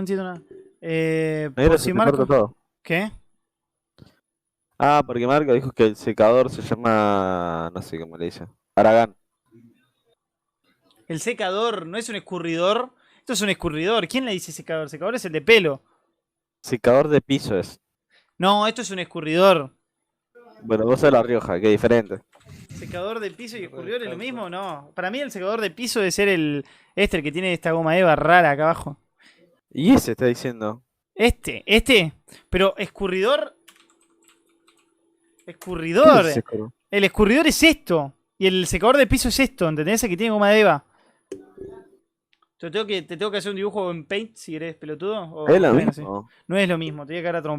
no entiendo nada. Negro, Por se si te corta Marco. todo. ¿Qué? Ah, porque Marco dijo que el secador se llama, no sé cómo le dice, Aragán. El secador no es un escurridor. Esto es un escurridor. ¿Quién le dice secador? Secador es el de pelo. Secador de piso es. No, esto es un escurridor. Bueno, vos sos de La Rioja, que es diferente. ¿Secador de piso y escurridor es lo mismo? No. Para mí el secador de piso debe ser el que tiene esta goma eva rara acá abajo. Y ese está diciendo. Este. Pero escurridor. ¿Qué es Escurridor. ese secador? El escurridor es esto. Y el secador de piso es esto. ¿Entendés? El que tiene goma de eva. Te tengo que hacer un dibujo en Paint si querés, pelotudo. Es O lo está bien así. mismo. No es lo mismo. Te voy a quedar a trompar.